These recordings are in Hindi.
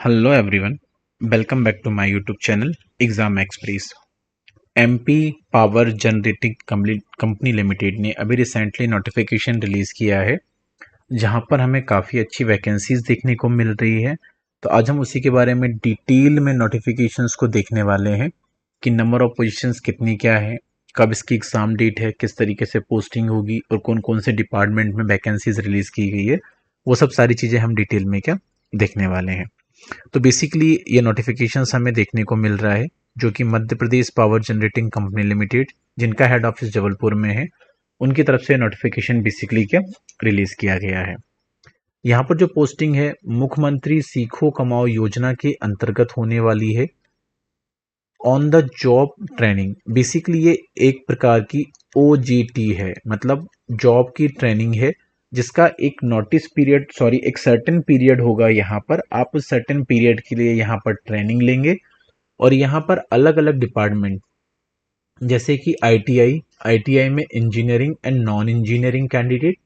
Hello everyone, welcome back to my YouTube channel exam express. MP power generating company limited ने अभी रिसेंटली नोटिफिकेशन रिलीज़ किया है, जहां पर हमें काफ़ी अच्छी वैकेंसीज देखने को मिल रही है। तो आज हम उसी के बारे में डिटेल में नोटिफिकेशंस को देखने वाले हैं कि नंबर ऑफ पोजीशंस कितनी क्या है, कब इसकी एग्ज़ाम डेट है, किस तरीके से पोस्टिंग होगी और कौन कौन से डिपार्टमेंट में वैकेंसीज रिलीज़ की गई है। वो सब सारी चीज़ें हम डिटेल में क्या देखने वाले हैं। तो बेसिकली ये नोटिफिकेशंस हमें देखने को मिल रहा है, जो कि Madhya Pradesh power generating company limited, जिनका हेड ऑफिस जबलपुर में है, उनकी तरफ से नोटिफिकेशन बेसिकली क्या रिलीज किया गया है। यहाँ पर जो पोस्टिंग है, मुख्यमंत्री सीखो कमाओ योजना के अंतर्गत होने वाली है। On the job training, basically ये एक प्रकार की OJT है, मतलब जॉब की ट्रेनिंग है, जिसका एक नोटिस पीरियड एक सर्टेन पीरियड होगा। यहाँ पर आप उस सर्टेन पीरियड के लिए यहाँ पर ट्रेनिंग लेंगे और यहाँ पर अलग अलग डिपार्टमेंट जैसे कि आईटीआई में engineering and non engineering candidate,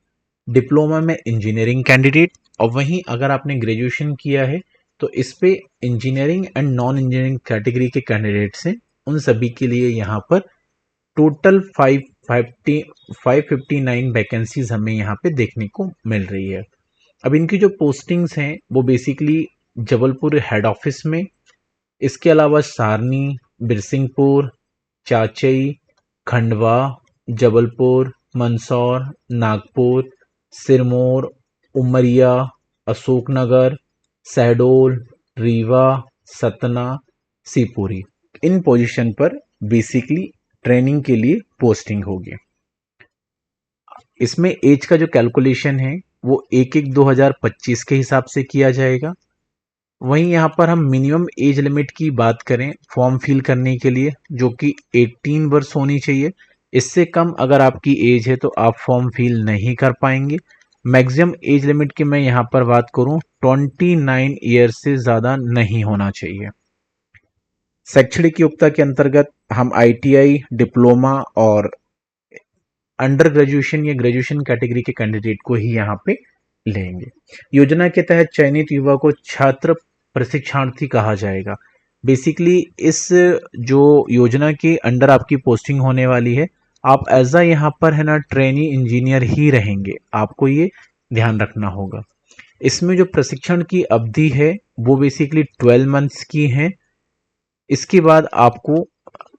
diploma में इंजीनियरिंग कैंडिडेट, और वहीं अगर आपने ग्रेजुएशन किया है तो इस पे engineering and non engineering category के कैंडिडेट्स हैं, उन सभी के लिए यहाँ पर टोटल 559 वैकेंसीज हमें यहाँ पे देखने को मिल रही है। अब इनकी जो पोस्टिंग्स हैं वो बेसिकली जबलपुर हेड ऑफिस में, इसके अलावा सारनी, बिरसिंहपुर, चाचई, खंडवा, जबलपुर, मंदसौर, नागपुर, सिरमौर, उमरिया, अशोकनगर, शहडोल, रीवा, सतना, शिवपुरी, इन पोजीशन पर बेसिकली ट्रेनिंग के लिए पोस्टिंग होगी। इसमें एज का जो कैलकुलेशन है वो 1/1/2025 के हिसाब से किया जाएगा। वहीं यहाँ पर हम मिनिमम एज लिमिट की बात करें फॉर्म फिल करने के लिए, जो कि 18 वर्ष होनी चाहिए। इससे कम अगर आपकी एज है तो आप फॉर्म फिल नहीं कर पाएंगे। मैक्सिमम एज लिमिट की मैं यहाँ पर बात करूँ 29 ईयर से ज़्यादा नहीं होना चाहिए। शैक्षणिक योग्यता के अंतर्गत हम ITI, डिप्लोमा और अंडर ग्रेजुएशन या ग्रेजुएशन कैटेगरी के कैंडिडेट को ही यहाँ पे लेंगे। योजना के तहत चयनित युवा को छात्र प्रशिक्षणार्थी कहा जाएगा। बेसिकली इस जो योजना के अंडर आपकी पोस्टिंग होने वाली है, आप एज अ यहाँ पर है ना ट्रेनी इंजीनियर ही रहेंगे, आपको ये ध्यान रखना होगा। इसमें जो प्रशिक्षण की अवधि है वो बेसिकली 12 मंथ्स की है। इसके बाद आपको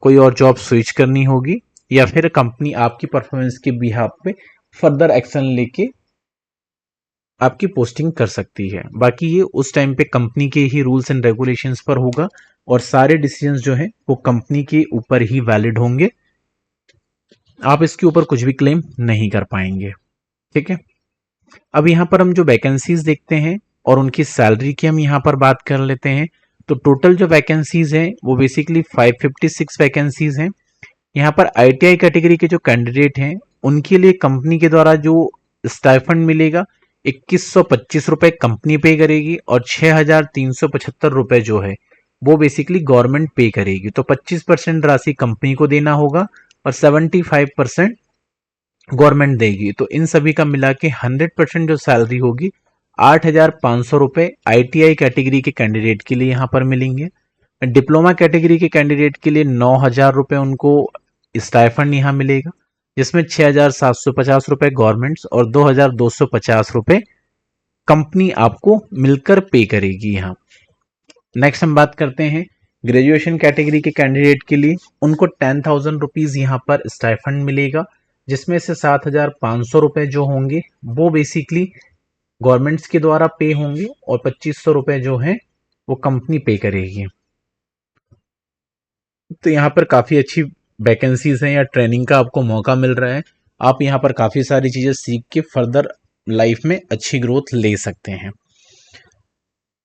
कोई और जॉब स्विच करनी होगी या फिर कंपनी आपकी परफॉर्मेंस के बिहाफ पे फर्दर एक्शन लेके आपकी पोस्टिंग कर सकती है। बाकी ये उस टाइम पे कंपनी के ही रूल्स एंड रेगुलेशंस पर होगा और सारे डिसीजंस जो हैं वो कंपनी के ऊपर ही वैलिड होंगे। आप इसके ऊपर कुछ भी क्लेम नहीं कर पाएंगे। ठीक है, अब यहाँ पर हम जो वैकेंसीज देखते हैं और उनकी सैलरी की हम यहाँ पर बात कर लेते हैं। तो टोटल जो वैकेंसीज हैं वो बेसिकली 556 वैकेंसीज हैं। यहाँ पर ITI कैटेगरी के जो कैंडिडेट हैं उनके लिए कंपनी के द्वारा जो स्टाइफंड मिलेगा 2125 रुपए कंपनी पे करेगी और 6375 रुपए जो है वो बेसिकली गवर्नमेंट पे करेगी। तो 25% राशि कंपनी को देना होगा और 75% गवर्नमेंट देगी। तो इन सभी का मिला के 100% जो सैलरी होगी 8500 रुपए ITI कैटेगरी के कैंडिडेट के लिए यहाँ पर मिलेंगे। डिप्लोमा कैटेगरी के कैंडिडेट के लिए 9000 रुपए उनको स्टाइफंड यहाँ मिलेगा, जिसमें 6750 रुपए गवर्नमेंट्स और 2250 रुपए कंपनी आपको मिलकर पे करेगी। यहाँ नेक्स्ट हम बात करते हैं ग्रेजुएशन कैटेगरी के कैंडिडेट के लिए, उनको 10,000 रुपीज यहाँ पर स्टाइफंड मिलेगा, जिसमें से 7500 रुपए जो होंगे वो बेसिकली गवर्नमेंट्स के द्वारा पे होंगे और 2500 रुपए जो है वो कंपनी पे करेगी। तो यहाँ पर काफ़ी अच्छी वैकेंसीज हैं या ट्रेनिंग का आपको मौका मिल रहा है। आप यहाँ पर काफ़ी सारी चीज़ें सीख के फर्दर लाइफ में अच्छी ग्रोथ ले सकते हैं।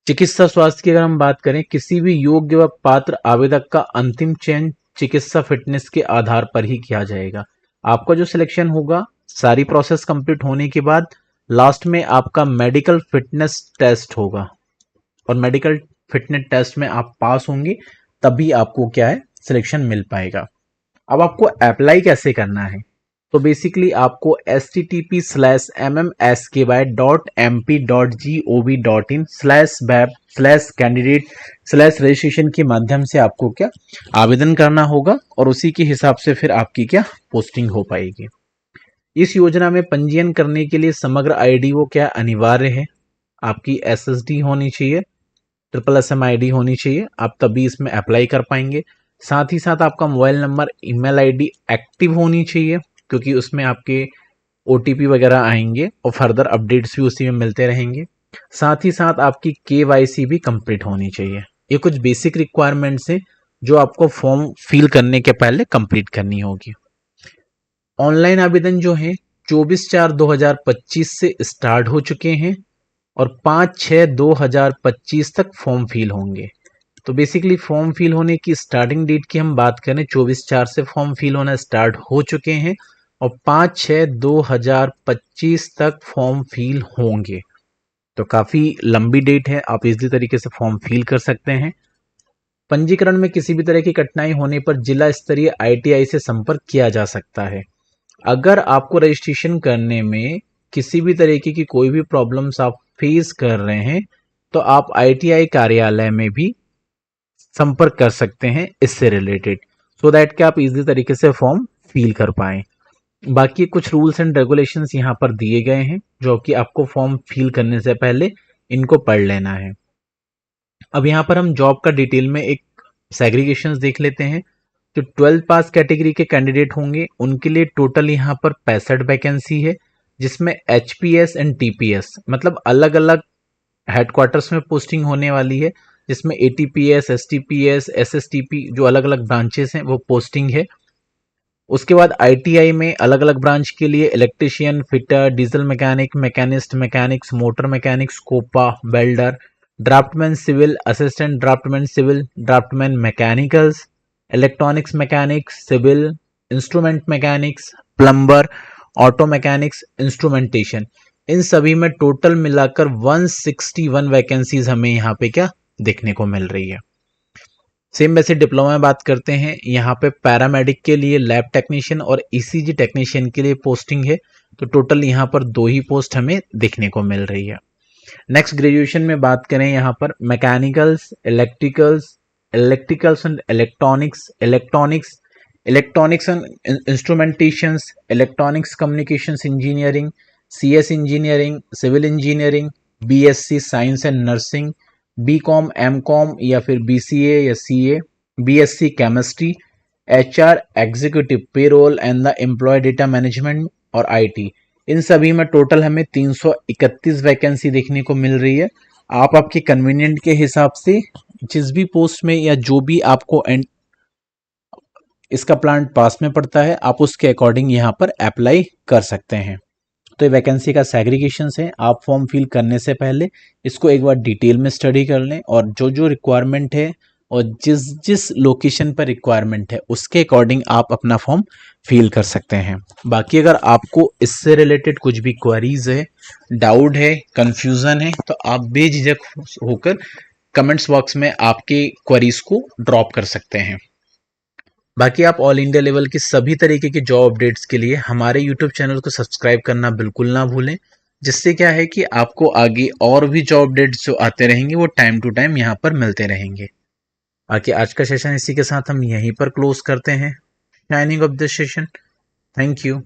चिकित्सा स्वास्थ्य की अगर हम बात करें, किसी भी योग्य व पात्र आवेदक का अंतिम चयन चिकित्सा फिटनेस के आधार पर ही किया जाएगा। आपका जो सिलेक्शन होगा सारी प्रोसेस कंप्लीट होने के बाद लास्ट में आपका मेडिकल फिटनेस टेस्ट होगा और मेडिकल फिटनेस टेस्ट में आप पास होंगे तभी आपको क्या है सिलेक्शन मिल पाएगा। अब आपको अप्लाई कैसे करना है, तो बेसिकली आपको http://mmsk.mp.gov.in/web/candidate/registration के माध्यम से आपको क्या आवेदन करना होगा और उसी के हिसाब से फिर आपकी क्या पोस्टिंग हो पाएगी। इस योजना में पंजीयन करने के लिए समग्र आईडी वो क्या अनिवार्य है, आपकी एसएसडी होनी चाहिए, ट्रिपल एसएम आईडी होनी चाहिए, आप तभी इसमें अप्लाई कर पाएंगे। साथ ही साथ आपका mobile number, email ID active होनी चाहिए, क्योंकि उसमें आपके ओटीपी वगैरह आएंगे और फर्दर अपडेट्स भी उसी में मिलते रहेंगे। साथ ही साथ आपकी केवाईसी भी कंप्लीट होनी चाहिए। ये कुछ बेसिक रिक्वायरमेंट्स हैं जो आपको फॉर्म फिल करने के पहले कंप्लीट करनी होगी। ऑनलाइन आवेदन जो है 24/4/2025 से स्टार्ट हो चुके हैं और 5/6/2025 तक फॉर्म फिल होंगे। तो बेसिकली फॉर्म फिल होने की स्टार्टिंग डेट की हम बात करें 24/4 से फॉर्म फिल होना स्टार्ट हो चुके हैं और 5/6/2025 तक फॉर्म फिल होंगे। तो काफ़ी लंबी डेट है, आप इसी तरीके से फॉर्म फिल कर सकते हैं। पंजीकरण में किसी भी तरह की कठिनाई होने पर जिला स्तरीय आईटीआई से संपर्क किया जा सकता है। अगर आपको रजिस्ट्रेशन करने में किसी भी तरीके की कोई भी प्रॉब्लम्स आप फेस कर रहे हैं तो आप आईटीआई कार्यालय में भी संपर्क कर सकते हैं इससे रिलेटेड, सो दैट कि आप इजी तरीके से फॉर्म फिल कर पाएं। बाकी कुछ रूल्स एंड रेगुलेशंस यहाँ पर दिए गए हैं जो कि आपको फॉर्म फिल करने से पहले इनको पढ़ लेना है। अब यहाँ पर हम जॉब का डिटेल में एक सेग्रीगेशंस देख लेते हैं। जो 12th पास कैटेगरी के कैंडिडेट होंगे उनके लिए टोटल यहाँ पर 65 वैकेंसी है, जिसमें एचपीएस एंड टीपीएस मतलब अलग अलग हेडक्वार्टर्स में पोस्टिंग होने वाली है, जिसमें एटीपीएस, एसटीपीएस, एसएसटीपी जो अलग अलग ब्रांचेस हैं वो पोस्टिंग है। उसके बाद आईटीआई में अलग अलग ब्रांच के लिए electrician, fitter, diesel mechanic, machinist, mechanics, motor mechanics, COPA, welder, draughtsman civil, assistant draughtsman civil, draughtsman mechanicals, electronics mechanics civil, instrument mechanics, plumber, auto mechanics, instrumentation, इन सभी में टोटल मिलाकर 161 वैकेंसीज हमें यहाँ पे क्या देखने को मिल रही है। सेम वैसे डिप्लोमा में बात करते हैं, यहाँ पे पैरामेडिक के लिए लैब टेक्नीशियन और ईसीजी टेक्नीशियन के लिए पोस्टिंग है। तो टोटल यहाँ पर 2 ही पोस्ट हमें देखने को मिल रही है। नेक्स्ट ग्रेजुएशन में बात करें यहाँ पर mechanicals, electricals and electronics, electronics and instrumentations, electronics communications engineering, CS engineering, civil engineering, BSc science and nursing, BCom, MCom या फिर बीसीए या CA, BSc chemistry, HR, executive payroll and the employ data management और आईटी, इन सभी में टोटल हमें 331 वैकेंसी देखने को मिल रही है। आप आपके कन्वीनियंट के हिसाब से जिस भी पोस्ट में या जो भी आपको इसका प्लान पास में पड़ता है आप उसके अकॉर्डिंग यहाँ पर अप्लाई कर सकते हैं। तो ये वैकेंसी का सेग्रीगेशन है, आप फॉर्म फिल करने से पहले इसको एक बार डिटेल में स्टडी कर लें और जो जो रिक्वायरमेंट है और जिस जिस लोकेशन पर रिक्वायरमेंट है उसके अकॉर्डिंग आप अपना फॉर्म फिल कर सकते हैं। बाकी अगर आपको इससे रिलेटेड कुछ भी क्वेरीज है, डाउट है, कंफ्यूजन है तो आप बेझिझक होकर कमेंट्स बॉक्स में आपके क्वेरीज को ड्रॉप कर सकते हैं। बाकी आप ऑल इंडिया लेवल की सभी तरीके की जॉब अपडेट्स के लिए हमारे यूट्यूब चैनल को सब्सक्राइब करना बिल्कुल ना भूलें, जिससे क्या है कि आपको आगे और भी जॉब अपडेट्स जो आते रहेंगे वो टाइम टू टाइम यहाँ पर मिलते रहेंगे। बाकी आज का सेशन इसी के साथ हम यहीं पर क्लोज करते हैं। Shining of this session. Thank you.